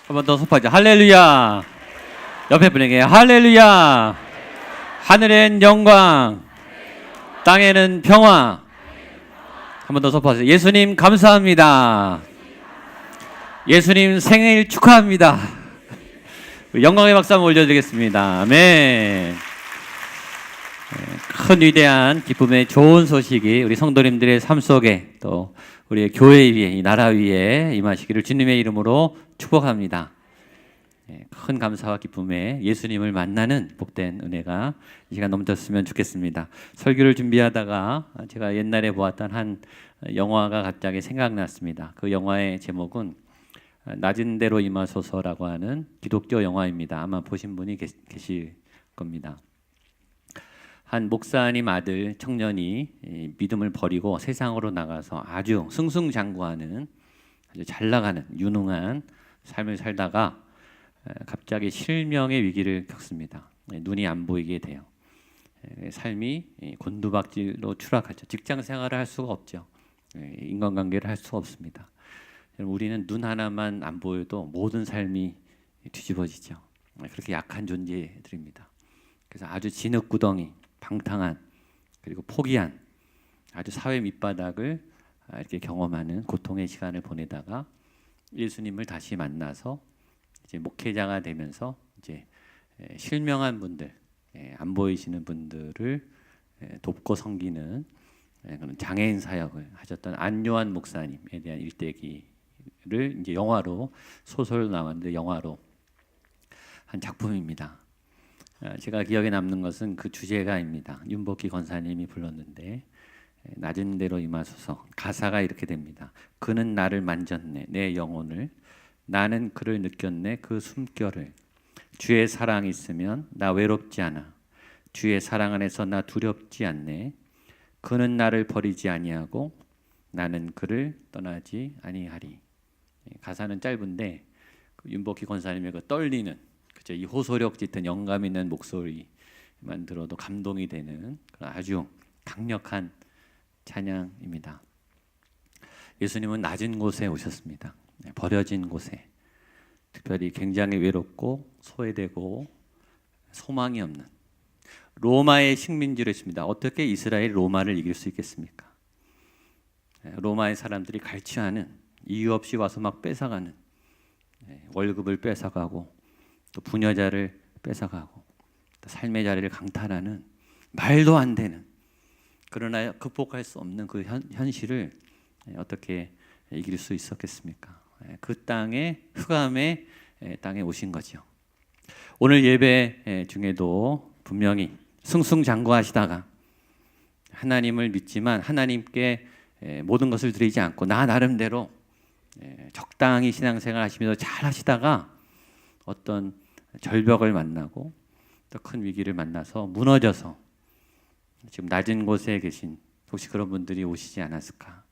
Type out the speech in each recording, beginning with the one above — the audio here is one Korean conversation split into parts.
한 번 더 선포하자. 할렐루야. 옆에 분에게 할렐루야. 하늘엔 영광, 땅에는 평화. 한 번 더 선포하세요. 예수님 감사합니다. 예수님 생일 축하합니다. 영광의 박수 한번 올려드리겠습니다. 아멘. 큰 위대한 기쁨의 좋은 소식이 우리 성도님들의 삶 속에 또 우리의 교회 위에, 이 나라 위에 임하시기를 주님의 이름으로 축복합니다. 큰 감사와 기쁨에 예수님을 만나는 복된 은혜가 이 시간 넘쳤으면 좋겠습니다. 설교를 준비하다가 제가 옛날에 보았던 한 영화가 갑자기 생각났습니다. 그 영화의 제목은 낮은 대로 임하소서라고 하는 기독교 영화입니다. 아마 보신 분이 계실 겁니다. 한 목사님 아들 청년이 믿음을 버리고 세상으로 나가서 아주 승승장구하는, 아주 잘 나가는 유능한 삶을 살다가 갑자기 실명의 위기를 겪습니다. 눈이 안 보이게 돼요. 삶이 곤두박질로 추락하죠. 직장 생활을 할 수가 없죠. 인간관계를 할 수가 없습니다. 우리는 눈 하나만 안 보여도 모든 삶이 뒤집어지죠. 그렇게 약한 존재들입니다. 그래서 아주 진흙구덩이, 방탕한, 그리고 포기한, 아주 사회 밑바닥을 이렇게 경험하는 고통의 시간을 보내다가 예수님을 다시 만나서 이제 목회자가 되면서 이제 실명한 분들, 안 보이시는 분들을 돕고 섬기는 그런 장애인 사역을 하셨던 안요한 목사님에 대한 일대기를 이제 영화로, 소설로 나왔는데 영화로 한 작품입니다. 제가 기억에 남는 것은 그 주제가입니다. 윤복희 권사님이 불렀는데 낮은 대로 임하소서. 가사가 이렇게 됩니다. 그는 나를 만졌네, 내 영혼을. 나는 그를 느꼈네, 그 숨결을. 주의 사랑이 있으면 나 외롭지 않아. 주의 사랑 안에서 나 두렵지 않네. 그는 나를 버리지 아니하고 나는 그를 떠나지 아니하리. 가사는 짧은데 윤복희 권사님의 그 떨리는, 그죠, 이 호소력 짙은 영감 있는 목소리만 들어도 감동이 되는 아주 강력한 찬양입니다. 예수님은 낮은 곳에 오셨습니다. 버려진 곳에, 특별히 굉장히 외롭고 소외되고 소망이 없는 로마의 식민지로 있습니다. 어떻게 이스라엘이 로마를 이길 수 있겠습니까? 로마의 사람들이 갈취하는, 이유 없이 와서 막 뺏어가는, 월급을 뺏어가고 또 부녀자를 뺏어가고 또 삶의 자리를 강탈하는, 말도 안 되는, 그러나 극복할 수 없는 그 현실을 어떻게 이길 수 있었겠습니까? 그 땅에, 흑암의 땅에 오신 거죠. 오늘 예배 중에도 분명히 승승장구하시다가 하나님을 믿지만 하나님께 모든 것을 드리지 않고 나 나름대로 적당히 신앙생활 하시면서 잘 하시다가 어떤 절벽을 만나고 또 큰 위기를 만나서 무너져서 지금 낮은 곳에 계신, 혹시 그런 분들이 오시지 않았을까?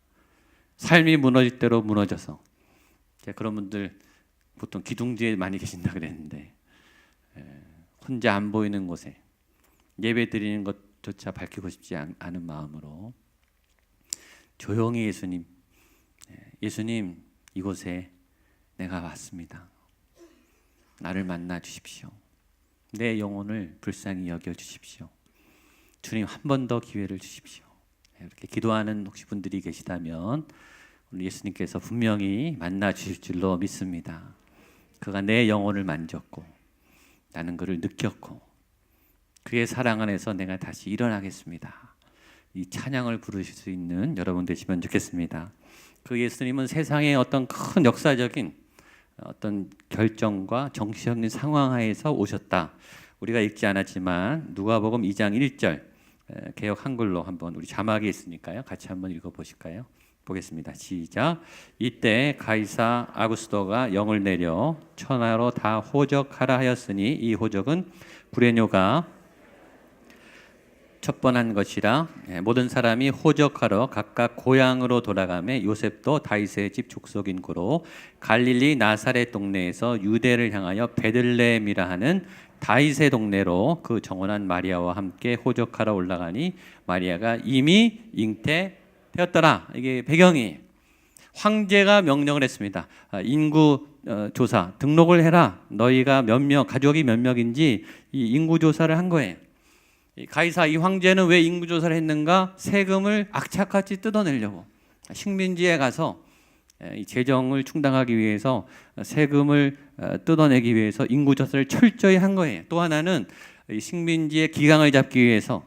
삶이 무너질 대로 무너져서, 그런 분들 보통 기둥지에 많이 계신다 그랬는데 혼자 안 보이는 곳에 예배 드리는 것조차 밝히고 싶지 않은 마음으로 조용히 예수님 이곳에 내가 왔습니다. 나를 만나 주십시오. 내 영혼을 불쌍히 여겨 주십시오. 주님 한 번 더 기회를 주십시오. 이렇게 기도하는 혹시 분들이 계시다면 오늘 예수님께서 분명히 만나 주실 줄로 믿습니다. 그가 내 영혼을 만졌고 나는 그를 느꼈고 그의 사랑 안에서 내가 다시 일어나겠습니다. 이 찬양을 부르실 수 있는 여러분 되시면 좋겠습니다. 그 예수님은 세상의 어떤 큰 역사적인 어떤 결정과 정치적인 상황 하에서 오셨다. 우리가 읽지 않았지만 누가복음 2장 1절 개역 한글로 한번, 우리 자막이 있으니까요, 같이 한번 읽어보실까요? 보겠습니다. 시작. 이때 가이사 아구스도가 영을 내려 천하로 다 호적하라 하였으니 이 호적은 불의뇨가 첩번한 것이라. 모든 사람이 호적하러 각각 고향으로 돌아가매 요셉도 다윗의 집 족속인 고로 갈릴리 나사렛 동네에서 유대를 향하여 베들레헴이라 하는 다윗의 동네로 그 정원한 마리아와 함께 호적하러 올라가니 마리아가 이미 잉태되었더라. 이게 배경이, 황제가 명령을 했습니다. 인구 조사 등록을 해라. 너희가 몇 명, 가족이 몇 명인지 이 인구 조사를 한 거예요. 가이사 이 황제는 왜 인구 조사를 했는가? 세금을 악착같이 뜯어내려고 식민지에 가서 이 재정을 충당하기 위해서 세금을 뜯어내기 위해서 인구 조사를 철저히 한 거예요. 또 하나는 이 식민지의 기강을 잡기 위해서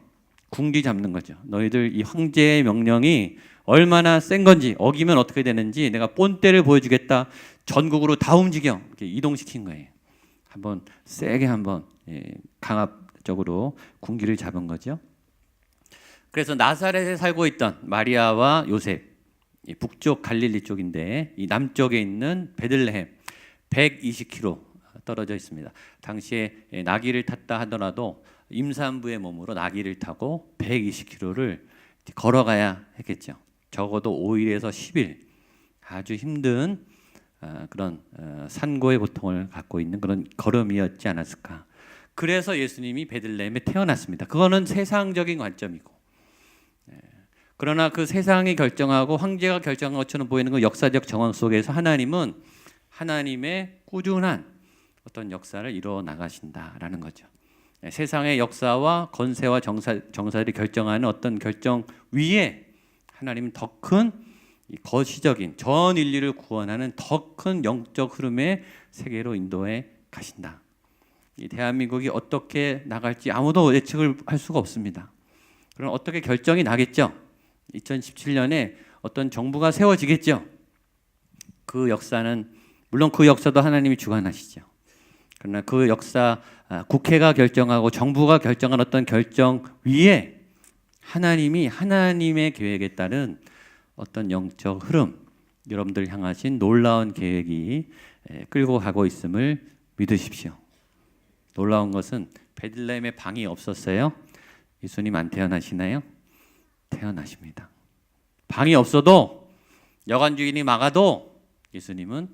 군기 잡는 거죠. 너희들 이 황제의 명령이 얼마나 센 건지, 어기면 어떻게 되는지 내가 본때를 보여주겠다. 전국으로 다 움직여 이렇게 이동시킨 거예요. 한번 세게 한번 강압적으로 군기를 잡은 거죠. 그래서 나사렛에 살고 있던 마리아와 요셉, 이 북쪽 갈릴리 쪽인데 이 남쪽에 있는 베들레헴 120km 떨어져 있습니다. 당시에 나귀를 탔다 하더라도 임산부의 몸으로 나귀를 타고 120km를 걸어가야 했겠죠. 적어도 5일에서 10일 아주 힘든 그런 산고의 고통을 갖고 있는 그런 걸음이었지 않았을까. 그래서 예수님이 베들레헴에 태어났습니다. 그거는 세상적인 관점이고, 그러나 그 세상이 결정하고 황제가 결정한 것처럼 보이는 그 역사적 정황 속에서 하나님은 하나님의 꾸준한 어떤 역사를 이루어 나가신다라는 거죠. 세상의 역사와 건세와 정사들이 결정하는 어떤 결정 위에 하나님은 더 큰 거시적인 전 인류를 구원하는 더 큰 영적 흐름의 세계로 인도해 가신다. 이 대한민국이 어떻게 나갈지 아무도 예측을 할 수가 없습니다. 그럼 어떻게 결정이 나겠죠? 2017년에 어떤 정부가 세워지겠죠. 그 역사는 물론 그 역사도 하나님이 주관하시죠. 그러나 그 역사 국회가 결정하고 정부가 결정한 어떤 결정 위에 하나님이 하나님의 계획에 따른 어떤 영적 흐름, 여러분들 향하신 놀라운 계획이 끌고 가고 있음을 믿으십시오. 놀라운 것은 베들레헴에 방이 없었어요. 예수님 안 태어나시나요? 태어나십니다. 방이 없어도 여관 주인이 막아도 예수님은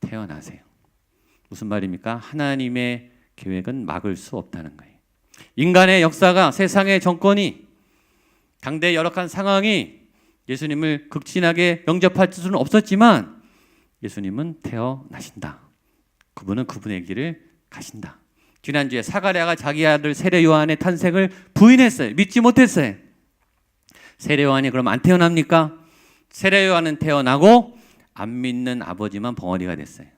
태어나세요. 무슨 말입니까? 하나님의 계획은 막을 수 없다는 거예요. 인간의 역사가, 세상의 정권이, 당대의 열악한 상황이 예수님을 극진하게 영접할 수는 없었지만 예수님은 태어나신다. 그분은 그분의 길을 가신다. 지난주에 사가랴가 자기 아들 세례 요한의 탄생을 부인했어요. 믿지 못했어요. 세례 요한이 그럼 안 태어납니까? 세례 요한은 태어나고 안 믿는 아버지만 벙어리가 됐어요.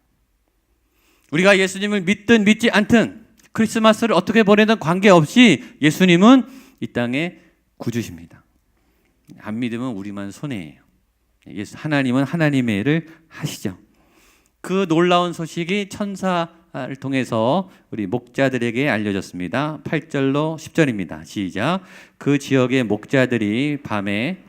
우리가 예수님을 믿든 믿지 않든 크리스마스를 어떻게 보내든 관계없이 예수님은 이 땅에 구주십니다. 안 믿으면 우리만 손해예요. 하나님은 하나님의 일을 하시죠. 그 놀라운 소식이 천사를 통해서 우리 목자들에게 알려졌습니다. 8절로 10절입니다. 시작. 그 지역의 목자들이 밤에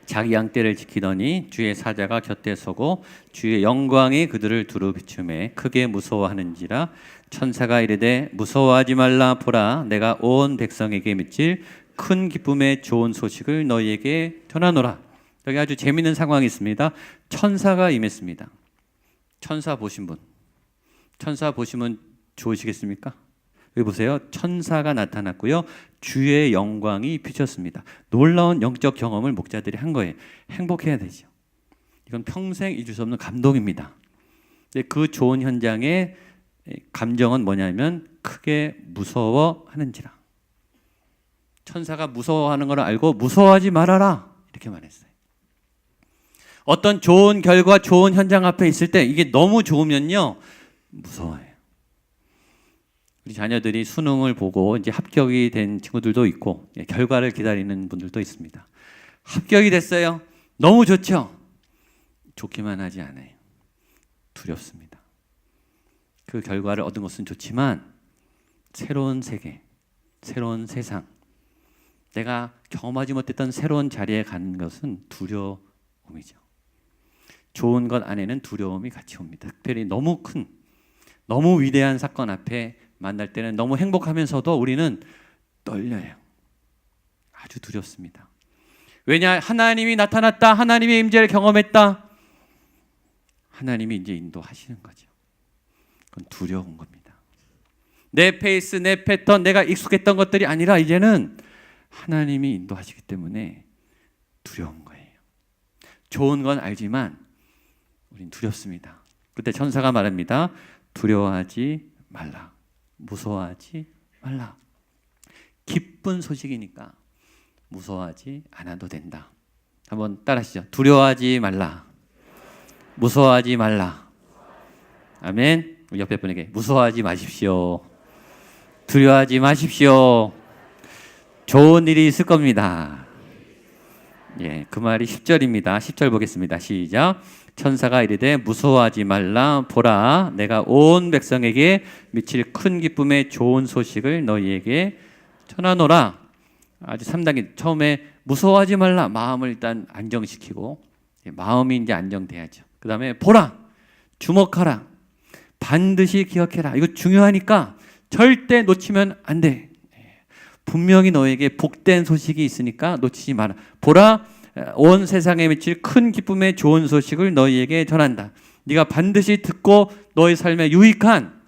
자기 양떼를 지키더니 주의 사자가 곁에 서고 주의 영광이 그들을 두루 비추매 크게 무서워하는지라. 천사가 이르되 무서워하지 말라. 보라 내가 온 백성에게 미칠 큰 기쁨의 좋은 소식을 너희에게 전하노라. 여기 아주 재미있는 상황이 있습니다. 천사가 임했습니다. 천사 보신 분, 천사 보시면 좋으시겠습니까? 여기 보세요. 천사가 나타났고요. 주의 영광이 비쳤습니다. 놀라운 영적 경험을 목자들이 한 거예요. 행복해야 되죠. 이건 평생 잊을 수 없는 감동입니다. 그 좋은 현장의 감정은 뭐냐면 크게 무서워하는지라. 천사가 무서워하는 걸 알고 무서워하지 말아라 이렇게 말했어요. 어떤 좋은 결과, 좋은 현장 앞에 있을 때 이게 너무 좋으면요 무서워해요. 우리 자녀들이 수능을 보고 이제 합격이 된 친구들도 있고 결과를 기다리는 분들도 있습니다. 합격이 됐어요. 너무 좋죠. 좋기만 하지 않아요. 두렵습니다. 그 결과를 얻은 것은 좋지만 새로운 세계, 새로운 세상, 내가 경험하지 못했던 새로운 자리에 가는 것은 두려움이죠. 좋은 것 안에는 두려움이 같이 옵니다. 특별히 너무 큰, 너무 위대한 사건 앞에 만날 때는 너무 행복하면서도 우리는 떨려요. 아주 두렵습니다. 왜냐? 하나님이 나타났다. 하나님의 임재를 경험했다. 하나님이 이제 인도하시는 거죠. 그건 두려운 겁니다. 내 페이스, 내 패턴, 내가 익숙했던 것들이 아니라 이제는 하나님이 인도하시기 때문에 두려운 거예요. 좋은 건 알지만 우린 두렵습니다. 그때 천사가 말합니다. 두려워하지 말라. 무서워하지 말라. 기쁜 소식이니까 무서워하지 않아도 된다. 한번 따라하시죠. 두려워하지 말라. 무서워하지 말라. 아멘. 옆에 분에게 무서워하지 마십시오. 두려워하지 마십시오. 좋은 일이 있을 겁니다. 예, 그 말이 10절입니다. 10절 보겠습니다. 시작. 천사가 이르되 무서워하지 말라. 보라, 내가 온 백성에게 미칠 큰 기쁨의 좋은 소식을 너희에게 전하노라. 아주 3단계. 처음에 무서워하지 말라. 마음을 일단 안정시키고, 마음이 이제 안정돼야죠. 그 다음에 보라, 주목하라, 반드시 기억해라. 이거 중요하니까 절대 놓치면 안 돼. 분명히 너에게 복된 소식이 있으니까 놓치지 마라. 보라, 온 세상에 미칠 큰 기쁨의 좋은 소식을 너희에게 전한다. 네가 반드시 듣고 너희 삶에 유익한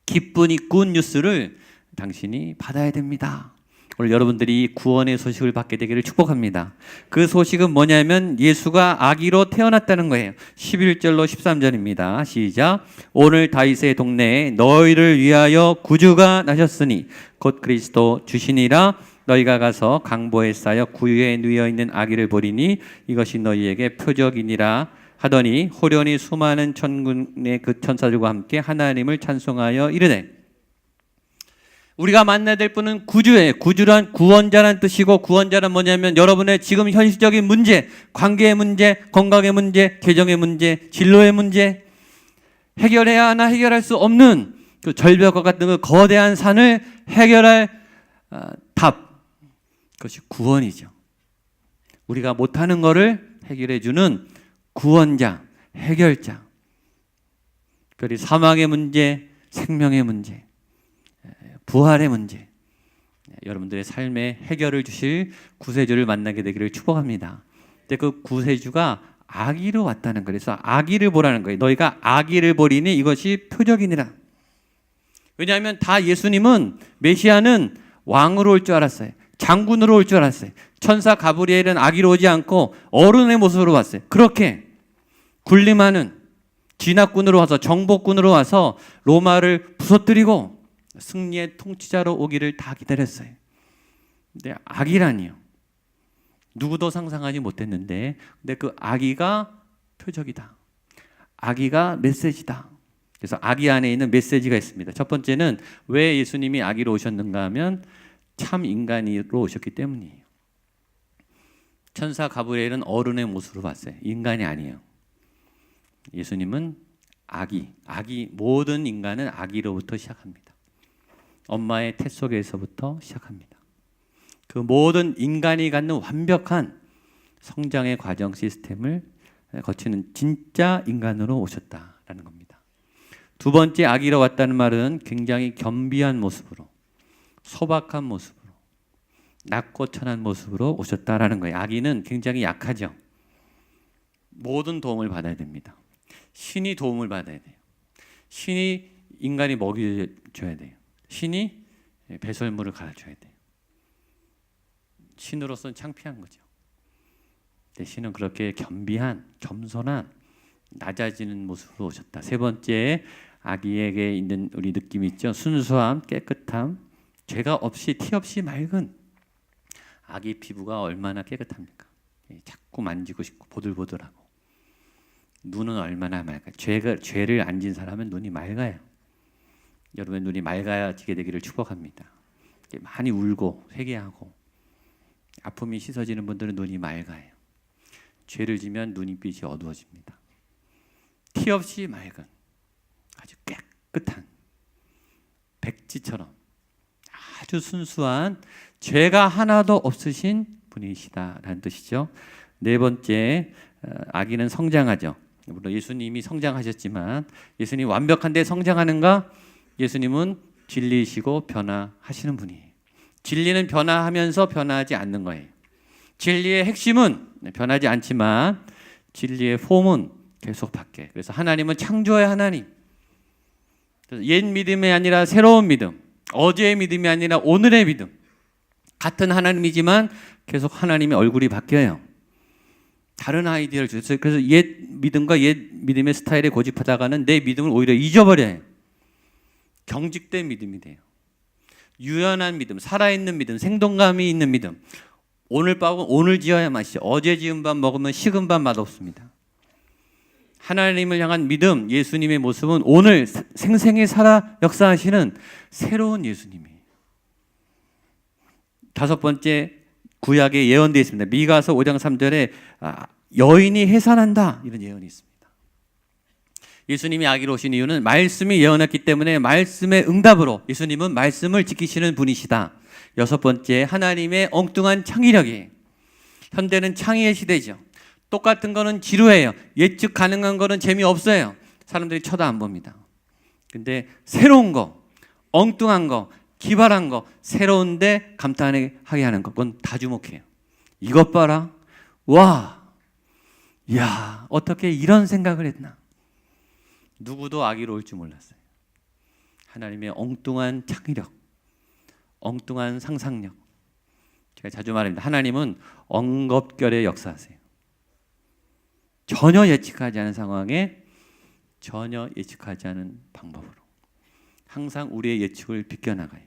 기쁜 이 굿 뉴스를 당신이 받아야 됩니다. 오늘 여러분들이 구원의 소식을 받게 되기를 축복합니다. 그 소식은 뭐냐면 예수가 아기로 태어났다는 거예요. 11절로 13절입니다. 시작. 오늘 다윗의 동네에 너희를 위하여 구주가 나셨으니 곧 그리스도 주시니라. 너희가 가서 강보에 쌓여 구유에 누워 있는 아기를 보리니 이것이 너희에게 표적이니라 하더니 호련히 수많은 천군의 그 천사들과 함께 하나님을 찬송하여 이르되. 우리가 만나야 될 분은 구주예요. 구주란 구원자란 뜻이고, 구원자란 뭐냐면 여러분의 지금 현실적인 문제, 관계의 문제, 건강의 문제, 개정의 문제, 진로의 문제, 해결해야 하나 해결할 수 없는 그 절벽과 같은 그 거대한 산을 해결할 답, 그것이 구원이죠. 우리가 못하는 것을 해결해 주는 구원자, 해결자. 특별히 사망의 문제, 생명의 문제, 부활의 문제, 여러분들의 삶에 해결을 주실 구세주를 만나게 되기를 축복합니다. 근데 그 구세주가 아기로 왔다는 거예요. 그래서 아기를 보라는 거예요. 너희가 아기를 보리니 이것이 표적이니라. 왜냐하면 다 예수님은, 메시아는 왕으로 올 줄 알았어요. 장군으로 올 줄 알았어요. 천사 가브리엘은 아기로 오지 않고 어른의 모습으로 왔어요. 그렇게 군림하는 진압군으로 와서, 정복군으로 와서 로마를 부서뜨리고 승리의 통치자로 오기를 다 기다렸어요. 근데 아기라니요. 누구도 상상하지 못했는데, 근데 그 아기가 표적이다. 아기가 메시지다. 그래서 아기 안에 있는 메시지가 있습니다. 첫 번째는 왜 예수님이 아기로 오셨는가 하면 참 인간으로 오셨기 때문이에요. 천사 가브리엘은 어른의 모습으로 봤어요. 인간이 아니에요. 예수님은 아기, 모든 인간은 아기로부터 시작합니다. 엄마의 태 속에서부터 시작합니다. 그 모든 인간이 갖는 완벽한 성장의 과정 시스템을 거치는 진짜 인간으로 오셨다라는 겁니다. 두 번째, 아기로 왔다는 말은 굉장히 겸비한 모습으로, 소박한 모습으로, 낮고 천한 모습으로 오셨다라는 거예요. 아기는 굉장히 약하죠. 모든 도움을 받아야 됩니다. 신이 도움을 받아야 돼요. 신이 인간이 먹여줘야 돼요. 신이 배설물을 갈아줘야 돼요. 신으로서는 창피한 거죠. 근데 신은 그렇게 겸비한, 겸손한, 낮아지는 모습으로 오셨다. 세 번째, 아기에게 있는 우리 느낌 있죠. 순수함, 깨끗함, 죄가 없이, 티 없이 맑은 아기 피부가 얼마나 깨끗합니까? 자꾸 만지고 싶고 보들보들하고. 눈은 얼마나 맑아요. 죄를 안 진 사람은 눈이 맑아요. 여러분 눈이 맑아지게 되기를 축복합니다. 많이 울고 회개하고 아픔이 씻어지는 분들은 눈이 맑아요. 죄를 지면 눈빛이 어두워집니다. 티 없이 맑은, 아주 깨끗한 백지처럼 아주 순수한, 죄가 하나도 없으신 분이시다라는 뜻이죠. 네 번째, 아기는 성장하죠. 물론 예수님이 성장하셨지만 예수님 완벽한데 성장하는가? 예수님은 진리이시고 변화하시는 분이에요. 진리는 변화하면서 변화하지 않는 거예요. 진리의 핵심은 변하지 않지만 진리의 폼은 계속 바뀌어요. 그래서 하나님은 창조의 하나님. 옛 믿음이 아니라 새로운 믿음, 어제의 믿음이 아니라 오늘의 믿음. 같은 하나님이지만 계속 하나님의 얼굴이 바뀌어요. 다른 아이디어를 주셨어요. 그래서 옛 믿음과 옛 믿음의 스타일에 고집하다가는 내 믿음을 오히려 잊어버려요. 경직된 믿음이 돼요. 유연한 믿음, 살아있는 믿음, 생동감이 있는 믿음. 오늘 밥은 오늘 지어야 맛이죠. 어제 지은 밥 먹으면 식은 밥 맛없습니다. 하나님을 향한 믿음, 예수님의 모습은 오늘 생생히 살아 역사하시는 새로운 예수님이에요. 다섯 번째, 구약에 예언되어 있습니다. 미가서 5장 3절에 여인이 해산한다, 이런 예언이 있습니다. 예수님이 아기로 오신 이유는 말씀이 예언했기 때문에 말씀의 응답으로 예수님은 말씀을 지키시는 분이시다. 여섯 번째, 하나님의 엉뚱한 창의력이에요. 현대는 창의의 시대죠. 똑같은 거는 지루해요. 예측 가능한 거는 재미없어요. 사람들이 쳐다 안 봅니다. 근데 새로운 거, 엉뚱한 거, 기발한 거, 새로운데 감탄하게 하는 거, 그건 다 주목해요. 이것 봐라. 와, 야, 어떻게 이런 생각을 했나. 누구도 아기로 올 줄 몰랐어요. 하나님의 엉뚱한 창의력, 엉뚱한 상상력. 제가 자주 말합니다. 하나님은 엉겁결에 역사하세요. 전혀 예측하지 않은 상황에 전혀 예측하지 않은 방법으로 항상 우리의 예측을 비껴나가요.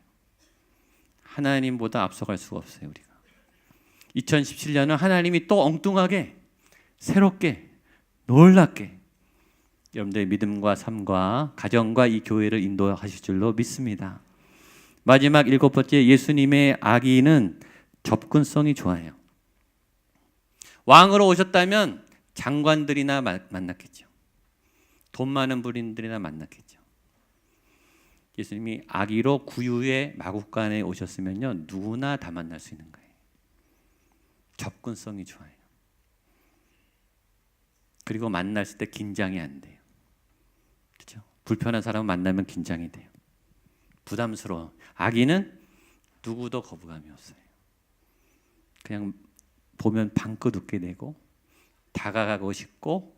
하나님보다 앞서갈 수가 없어요. 우리가 2017년은 하나님이 또 엉뚱하게 새롭게 놀랍게 여러분들의 믿음과 삶과 가정과 이 교회를 인도하실 줄로 믿습니다. 마지막 일곱 번째, 예수님의 아기는 접근성이 좋아요. 왕으로 오셨다면 장관들이나 만났겠죠. 돈 많은 부인들이나 만났겠죠. 예수님이 아기로 구유의 마국간에 오셨으면요, 누구나 다 만날 수 있는 거예요. 접근성이 좋아요. 그리고 만났을 때 긴장이 안 돼요. 그렇죠? 불편한 사람 만나면 긴장이 돼요. 부담스러워. 아기는 누구도 거부감이 없어요. 그냥 보면 방긋 웃게 되고 다가가고 싶고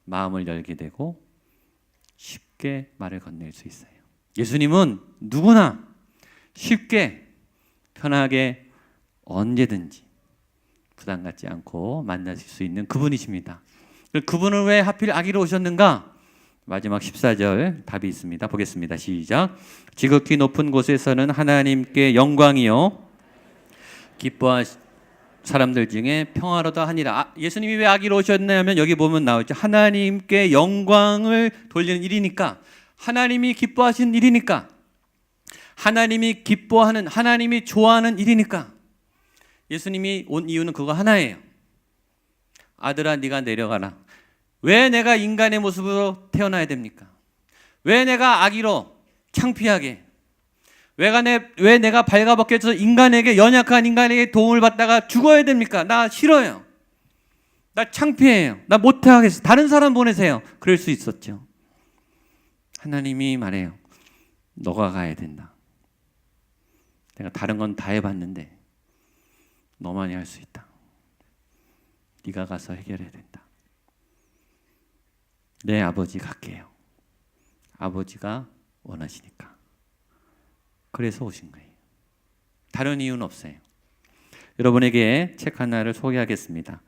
마음을 열게 되고 쉽게 말을 건넬 수 있어요. 예수님은 누구나 쉽게 편하게 언제든지 부담 갖지 않고 만나실 수 있는 그분이십니다. 그분은 왜 하필 아기로 오셨는가? 마지막 14절 답이 있습니다. 보겠습니다. 시작. 지극히 높은 곳에서는 하나님께 영광이요 기뻐하시 사람들 중에 평화로다 하니라. 예수님이 왜 아기로 오셨냐면 여기 보면 나오죠. 하나님께 영광을 돌리는 일이니까, 하나님이 기뻐하시는 일이니까, 하나님이 기뻐하는, 하나님이 좋아하는 일이니까. 예수님이 온 이유는 그거 하나예요. 아들아 네가 내려가라. 왜 내가 인간의 모습으로 태어나야 됩니까? 왜 내가 아기로 창피하게, 왜 내가 발가벗겨서 인간에게, 연약한 인간에게 도움을 받다가 죽어야 됩니까? 나 싫어요. 나 창피해요. 나 못하겠어요. 다른 사람 보내세요. 그럴 수 있었죠. 하나님이 말해요. 너가 가야 된다. 내가 다른 건 다 해봤는데 너만이 할 수 있다. 네가 가서 해결해야 된다. 내 아버지 갈게요. 아버지가 원하시니까. 그래서 오신 거예요. 다른 이유는 없어요. 여러분에게 책 하나를 소개하겠습니다.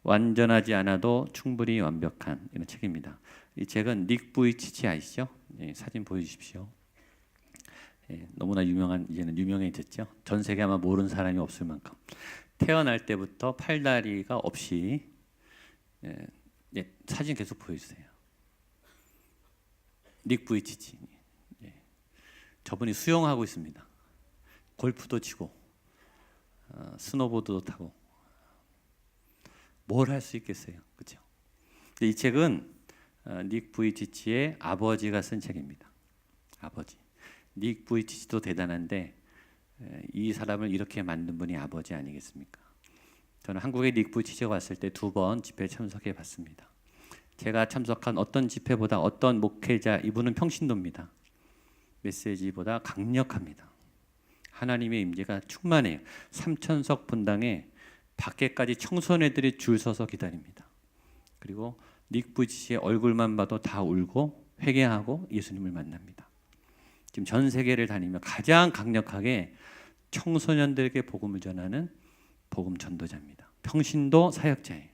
완전하지 않아도 충분히 완벽한, 이런 책입니다. 이 책은 닉 부이치치 아시죠? 예, 사진 보여주십시오. 예, 너무나 유명한, 이제는 유명해졌죠. 전 세계 아마 모르는 사람이 없을 만큼 태어날 때부터 팔다리가 없이, 사진 계속 보여주세요. 닉 부이치치. 저분이 수영하고 있습니다. 골프도 치고 스노보드도 타고 뭘 할 수 있겠어요, 그렇죠? 이 책은 닉 부이치치의 아버지가 쓴 책입니다. 아버지. 닉 부이치치도 대단한데 이 사람을 이렇게 만든 분이 아버지 아니겠습니까? 저는 한국에 닉 부이치치가 왔을 때 2번 집회에 참석해 봤습니다. 제가 참석한 어떤 집회보다 어떤 목회자, 이분은 평신도입니다. 메시지보다 강력합니다. 하나님의 임재가 충만해요. 3,000석 분당에 밖에까지 청소년들이 줄 서서 기다립니다. 그리고 닉 부이치치의 얼굴만 봐도 다 울고 회개하고 예수님을 만납니다. 지금 전 세계를 다니며 가장 강력하게 청소년들에게 복음을 전하는 복음 전도자입니다. 평신도 사역자예요.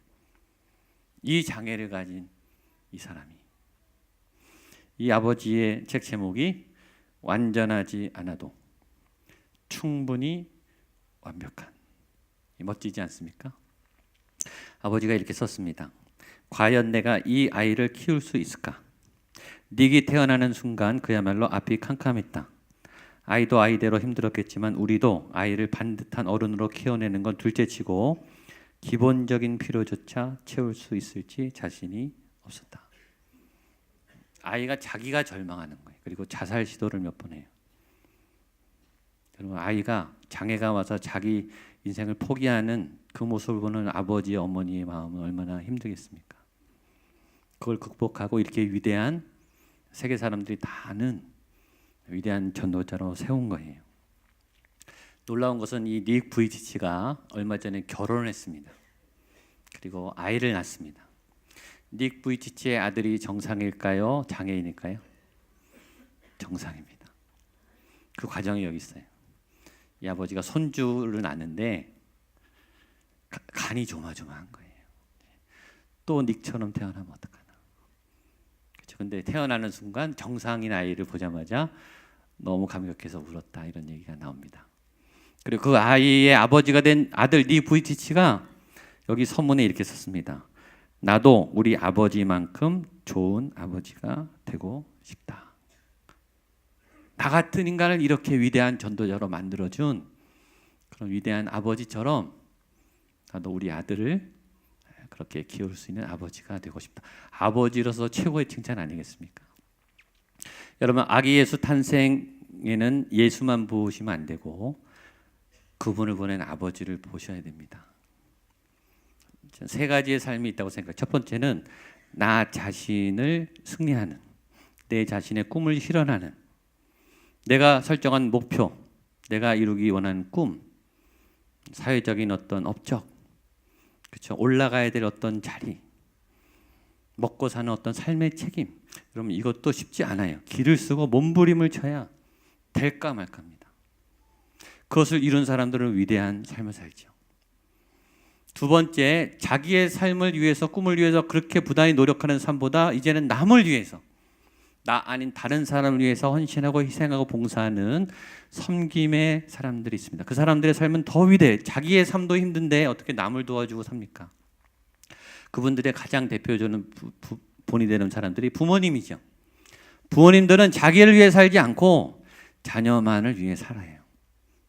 이 장애를 가진 이 사람이. 이 아버지의 책 제목이 완전하지 않아도 충분히 완벽한. 멋지지 않습니까? 아버지가 이렇게 썼습니다. 과연 내가 이 아이를 키울 수 있을까? 닉이 태어나는 순간 그야말로 앞이 캄캄했다. 아이도 아이대로 힘들었겠지만 우리도 아이를 반듯한 어른으로 키워내는 건 둘째치고 기본적인 필요조차 채울 수 있을지 자신이 없었다. 아이가 자기가 절망하는 거예요. 그리고 자살 시도를 몇 번 해요. 여러분, 아이가 장애가 와서 자기 인생을 포기하는 그 모습을 보는 아버지, 어머니의 마음은 얼마나 힘들겠습니까? 그걸 극복하고 이렇게 위대한 세계 사람들이 다 아는 위대한 전도자로 세운 거예요. 놀라운 것은 이 닉 부이치치가 얼마 전에 결혼을 했습니다. 그리고 아이를 낳습니다. 닉 부이치치의 아들이 정상일까요? 장애인일까요? 정상입니다. 그 과정이 여기 있어요. 이 아버지가 손주를 낳는데 간이 조마조마한 거예요. 또 닉처럼 태어나면 어떡하나. 그렇죠. 근데 태어나는 순간 정상인 아이를 보자마자 너무 감격해서 울었다, 이런 얘기가 나옵니다. 그리고 그 아이의 아버지가 된 아들 닉 부이치치가 여기 서문에 이렇게 썼습니다. 나도 우리 아버지만큼 좋은 아버지가 되고 싶다. 나 같은 인간을 이렇게 위대한 전도자로 만들어준 그런 위대한 아버지처럼 나도 우리 아들을 그렇게 키울 수 있는 아버지가 되고 싶다. 아버지로서 최고의 칭찬 아니겠습니까? 여러분, 아기 예수 탄생에는 예수만 보시면 안 되고 그분을 보낸 아버지를 보셔야 됩니다. 세 가지의 삶이 있다고 생각해요. 첫 번째는 나 자신을 승리하는, 내 자신의 꿈을 실현하는, 내가 설정한 목표, 내가 이루기 원하는 꿈, 사회적인 어떤 업적, 그렇죠? 올라가야 될 어떤 자리, 먹고 사는 어떤 삶의 책임. 여러분, 이것도 쉽지 않아요. 기를 쓰고 몸부림을 쳐야 될까 말까입니다. 그것을 이룬 사람들은 위대한 삶을 살죠. 두 번째, 자기의 삶을 위해서, 꿈을 위해서 그렇게 부단히 노력하는 삶보다 이제는 남을 위해서, 나 아닌 다른 사람을 위해서 헌신하고 희생하고 봉사하는 섬김의 사람들이 있습니다. 그 사람들의 삶은 더 위대해. 자기의 삶도 힘든데 어떻게 남을 도와주고 삽니까? 그분들의 가장 대표적인 본이 되는 사람들이 부모님이죠. 부모님들은 자기를 위해 살지 않고 자녀만을 위해 살아요.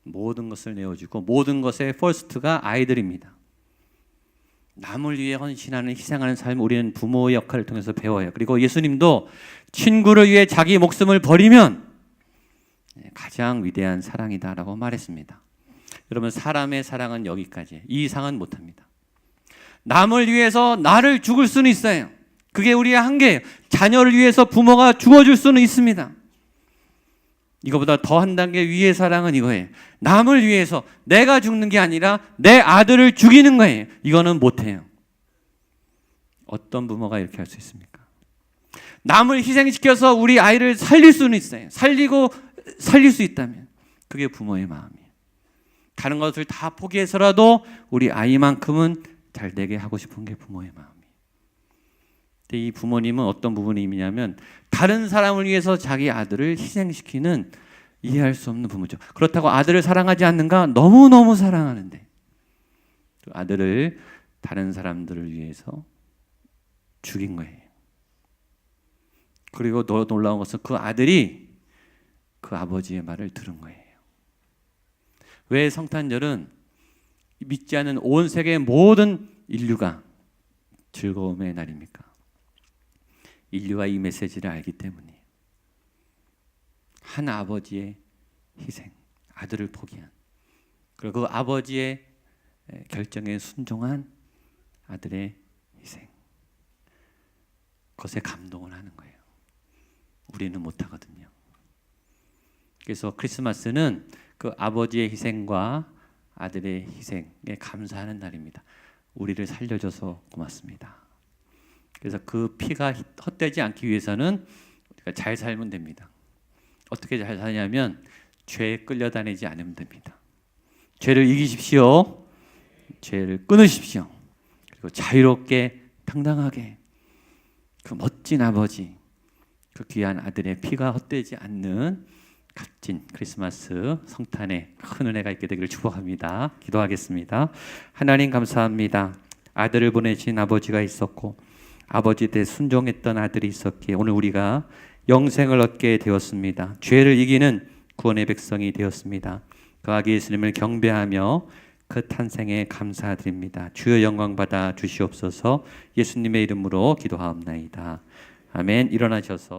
모든 것을 내어주고 모든 것의 퍼스트가 아이들입니다. 남을 위해 헌신하는, 희생하는 삶, 우리는 부모의 역할을 통해서 배워요. 그리고 예수님도 친구를 위해 자기 목숨을 버리면 가장 위대한 사랑이다라고 말했습니다. 여러분, 사람의 사랑은 여기까지예요. 이 이상은 못합니다. 남을 위해서 나를 죽을 수는 있어요. 그게 우리의 한계예요. 자녀를 위해서 부모가 죽어줄 수는 있습니다. 이거보다 더 한 단계 위의 사랑은 이거예요. 남을 위해서 내가 죽는 게 아니라 내 아들을 죽이는 거예요. 이거는 못해요. 어떤 부모가 이렇게 할 수 있습니까? 남을 희생시켜서 우리 아이를 살릴 수는 있어요. 살릴 수 있다면 그게 부모의 마음이에요. 다른 것을 다 포기해서라도 우리 아이만큼은 잘 되게 하고 싶은 게 부모의 마음이에요. 근데 이 부모님은 어떤 부모님이냐면 다른 사람을 위해서 자기 아들을 희생시키는, 이해할 수 없는 부모죠. 그렇다고 아들을 사랑하지 않는가? 너무너무 사랑하는데 아들을 다른 사람들을 위해서 죽인 거예요. 그리고 더 놀라운 것은 그 아들이 그 아버지의 말을 들은 거예요. 왜 성탄절은 믿지 않는 온 세계의 모든 인류가 즐거움의 날입니까? 인류가 이 메시지를 알기 때문이에요. 한 아버지의 희생, 아들을 포기한, 그리고 그 아버지의 결정에 순종한 아들의 희생, 그것에 감동을 하는 거예요. 우리는 못하거든요. 그래서 크리스마스는 그 아버지의 희생과 아들의 희생에 감사하는 날입니다. 우리를 살려줘서 고맙습니다. 그래서 그 피가 헛되지 않기 위해서는 우리가 잘 살면 됩니다. 어떻게 잘 사냐면 죄에 끌려다니지 않으면 됩니다. 죄를 이기십시오. 죄를 끊으십시오. 그리고 자유롭게 당당하게 그 멋진 아버지, 그 귀한 아들의 피가 헛되지 않는 값진 크리스마스 성탄에 큰 은혜가 있게 되기를 축복합니다. 기도하겠습니다. 하나님 감사합니다. 아들을 보내신 아버지가 있었고 아버지에 대해 순종했던 아들이 있었기에 오늘 우리가 영생을 얻게 되었습니다. 죄를 이기는 구원의 백성이 되었습니다. 그 아기 예수님을 경배하며 그 탄생에 감사드립니다. 주여 영광 받아 주시옵소서. 예수님의 이름으로 기도하옵나이다. 아멘. 일어나셔서